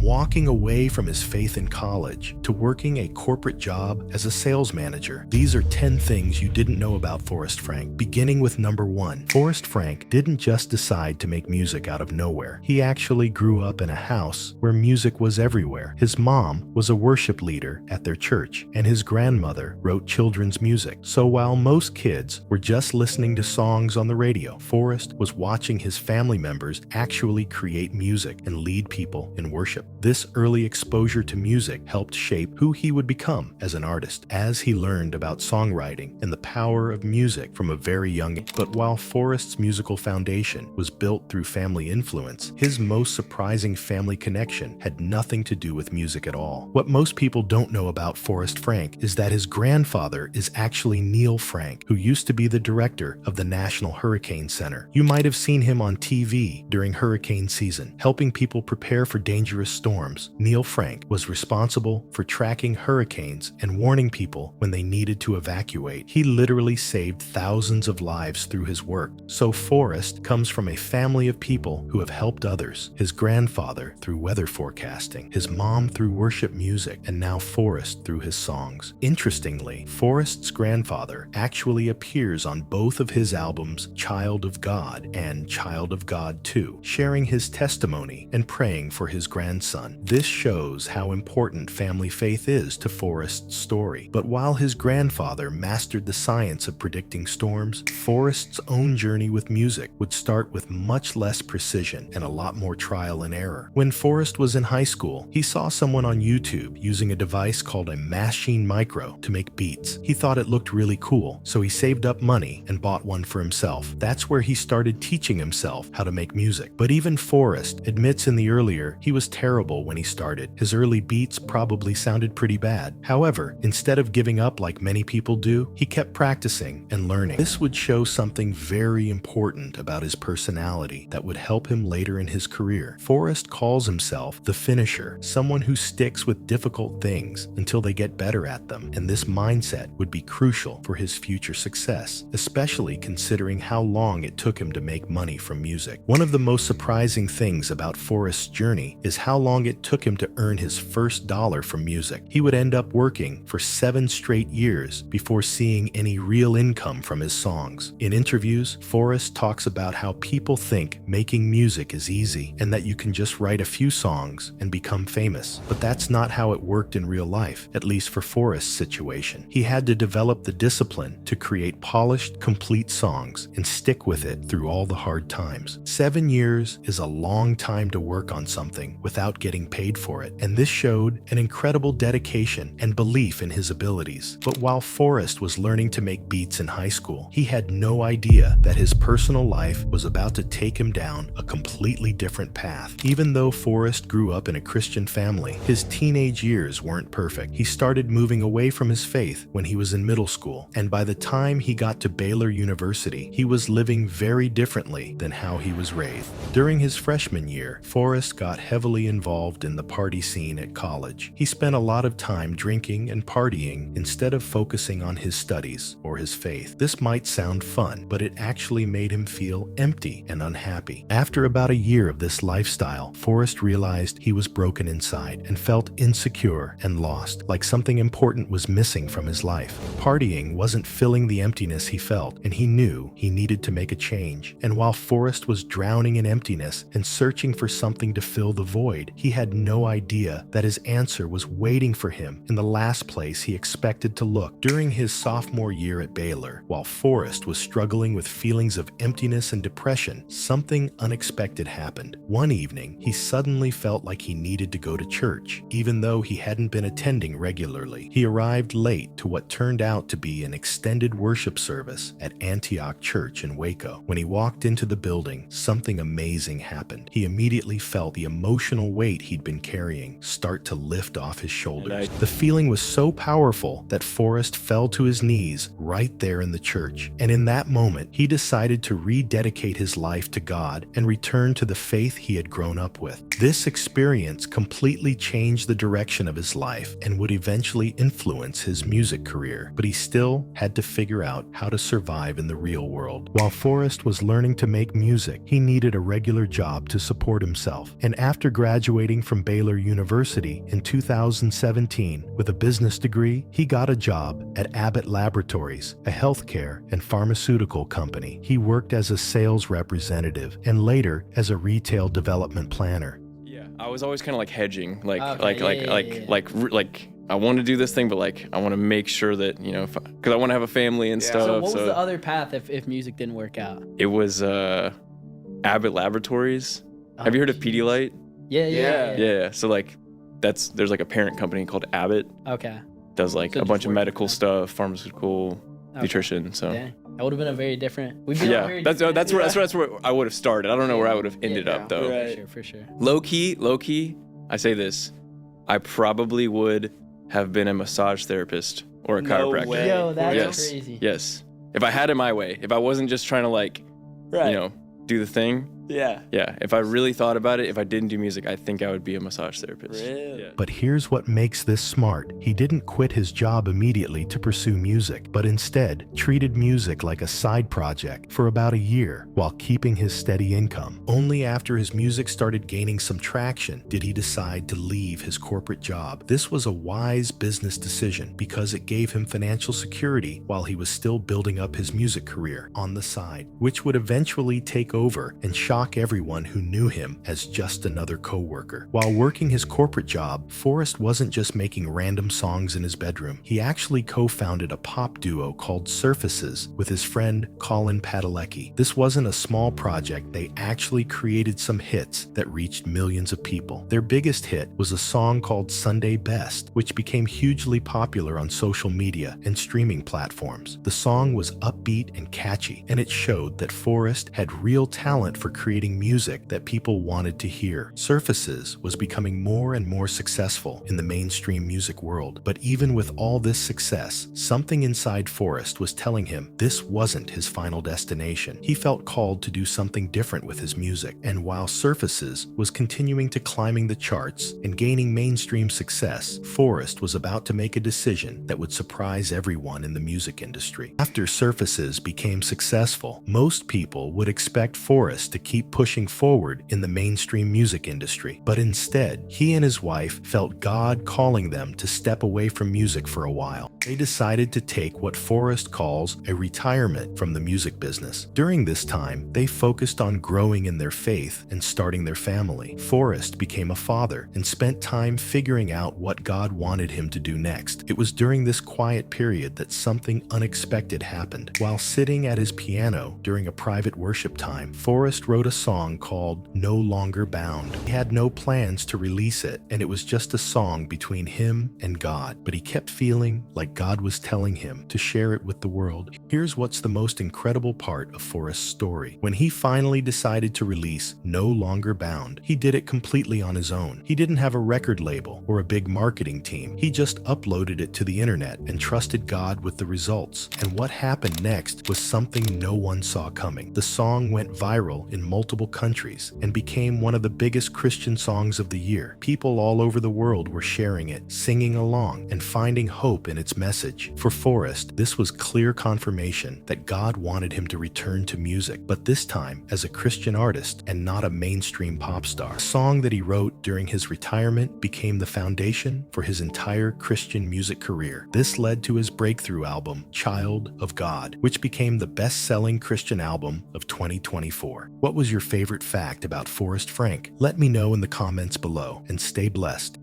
walking away from his faith in college to working a corporate job as a sales manager. These are 10 things you didn't know about Forrest Frank. Beginning with number 1. Forrest Frank didn't just decide to make music out of nowhere. He actually grew up in a house where music was everywhere. His mom was a worship leader at their church, and his grandmother wrote children's music. So while most kids were just listening to songs on the radio, Forrest was watching his family members actually create music and lead people in worship. This early exposure to music helped shape who he would become as an artist, as he learned about songwriting and the power of music from a very young age. But while Forrest's musical foundation was built through family influence, his most surprising family connection had nothing to do with music at all. What most people don't know about Forrest Frank is that his grandfather is actually Neil Frank, who used to be the director of the National Hurricane Center. You might have seen him on TV during hurricane season, helping people prepare for dangerous storms. Neil Frank was responsible for tracking hurricanes and warning people when they needed to evacuate. He literally saved thousands of lives through his work. So Forrest comes from a family of people who have helped others. His grandfather through weather forecasting, his mom through worship music, and now Forrest through his songs. Interestingly, Forrest's grandfather actually appears on both of his albums, Child of God and Child of God 2, sharing his testimony and praying for his grandson. This shows how important family faith is to Forrest's story. But while his grandfather mastered the science of predicting storms, Forrest's own journey with music would start with much less precision and a lot more trial and error. When Forrest was in high school, he saw someone on YouTube using a device called a Machine Micro to make beats. He thought it looked really cool, so he saved up money and bought one for himself. That's where he started teaching himself how to make music. But even Forrest admits in the earlier, he was terrible when he started. His early beats probably sounded pretty bad. However, instead of giving up like many people do, he kept practicing and learning. This would show something very important about his personality that would help him later in his career. Forrest calls himself the finisher, someone who sticks with difficult things until they get better at them, and this mindset would be crucial for his future success, especially considering how long it took him to make money from music. One of the most surprising things about Forrest's journey is how long it took him to earn his first dollar from music. He would end up working for 7 straight years before seeing any real income from his songs. In interviews, Forrest talks about how people think making music is easy and that you can just write a few songs and become famous. But that's not how it worked in real life, at least for Forrest's situation. He had to develop the discipline to create polished, complete songs and stick with it through all the hard times. 7 years is a long time to work on something without getting paid for it, and this showed an incredible dedication and belief in his abilities. But while Forrest was learning to make beats in high school, he had no idea that his personal life was about to take him down a completely different path. Even though Forrest grew up in a Christian family, his teenage years weren't perfect. He started moving away from his faith when he was in middle school, and by the time he got to Baylor University, he was living very differently than how he was raised. During his freshman year, Forrest got heavily involved in the party scene at college. He spent a lot of time drinking and partying instead of focusing on his studies or his faith. This might sound fun, but it actually made him feel empty and unhappy. After about a year of this lifestyle, Forrest realized he was broken inside and felt insecure and lost, like something important was missing from his life. Partying wasn't filling the emptiness he felt, and he knew he needed to make a change. And while Forrest was drowning in emptiness and searching for something to fill the void, he had no idea that his answer was waiting for him in the last place he expected to look. During his sophomore year at Baylor, while Forrest was struggling with feelings of emptiness and depression, something unexpected happened. One evening, he suddenly felt like he needed to go to church, even though he hadn't been attending regularly. He arrived late to what turned out to be an extended worship service at Antioch Church in Waco. When he walked into the building, something amazing happened. He immediately felt the emotional weight he'd been carrying start to lift off his shoulders. The feeling was so powerful that Forrest fell to his knees right there in the church. And in that moment, he decided to rededicate his life to God and return to the faith he had grown up with. This experience completely changed the direction of his life and would eventually influence his music career, but he still had to figure out how to survive in the real world. While Forrest was learning to make music, he needed a regular job to support himself. And after graduating Graduating from Baylor University in 2017 with a business degree, he got a job at Abbott Laboratories, a healthcare and pharmaceutical company. He worked as a sales representative and later as a retail development planner. Yeah, I was always kind of like hedging, like I want to do this thing, but like I want to make sure that, you know, because I want to have a family and stuff. So what was the other path if music didn't work out? It was Abbott Laboratories. Have you heard of Pedialyte? Yeah. So like there's like a parent company called Abbott. Okay. Does like So a bunch just of work medical with stuff, pharmaceutical, nutrition. So Dang. That would have been a very different. We've been yeah, that's where I would have started. I don't know where I would have ended up though. Right. For sure. Low key, I say this, I probably would have been a massage therapist or a chiropractor. way. Yo, that's Yes. crazy. Yes. If I had it my way, if I wasn't just trying to like, Right. you know, do the thing. Yeah. Yeah. If I really thought about it, if I didn't do music, I think I would be a massage therapist. Really? Yeah. But here's what makes this smart. He didn't quit his job immediately to pursue music, but instead treated music like a side project for about a year while keeping his steady income. Only after his music started gaining some traction did he decide to leave his corporate job. This was a wise business decision because it gave him financial security while he was still building up his music career on the side, which would eventually take over and shock everyone who knew him as just another co-worker. While working his corporate job, Forrest wasn't just making random songs in his bedroom. He actually co-founded a pop duo called Surfaces with his friend Colin Padalecki. This wasn't a small project. They actually created some hits that reached millions of people. Their biggest hit was a song called Sunday Best, which became hugely popular on social media and streaming platforms. The song was upbeat and catchy, and it showed that Forrest had real talent for creating music that people wanted to hear. Surfaces was becoming more and more successful in the mainstream music world, but even with all this success, something inside Forrest was telling him this wasn't his final destination. He felt called to do something different with his music, and while Surfaces was continuing to climbing the charts and gaining mainstream success, Forrest was about to make a decision that would surprise everyone in the music industry. After Surfaces became successful, most people would expect Forrest to keep pushing forward in the mainstream music industry. But instead, he and his wife felt God calling them to step away from music for a while. They decided to take what Forrest calls a retirement from the music business. During this time, they focused on growing in their faith and starting their family. Forrest became a father and spent time figuring out what God wanted him to do next. It was during this quiet period that something unexpected happened. While sitting at his piano during a private worship time, Forrest wrote a song called No Longer Bound. He had no plans to release it, and it was just a song between him and God, but he kept feeling like God was telling him to share it with the world. Here's what's the most incredible part of Forrest's story. When he finally decided to release No Longer Bound, he did it completely on his own. He didn't have a record label or a big marketing team. He just uploaded it to the internet and trusted God with the results. And what happened next was something no one saw coming. The song went viral in multiple countries and became one of the biggest Christian songs of the year. People all over the world were sharing it, singing along, and finding hope in its message. For Forrest, this was clear confirmation that God wanted him to return to music, but this time as a Christian artist and not a mainstream pop star. A song that he wrote during his retirement became the foundation for his entire Christian music career. This led to his breakthrough album, Child of God, which became the best-selling Christian album of 2024. What was your favorite fact about Forrest Frank? Let me know in the comments below, and stay blessed.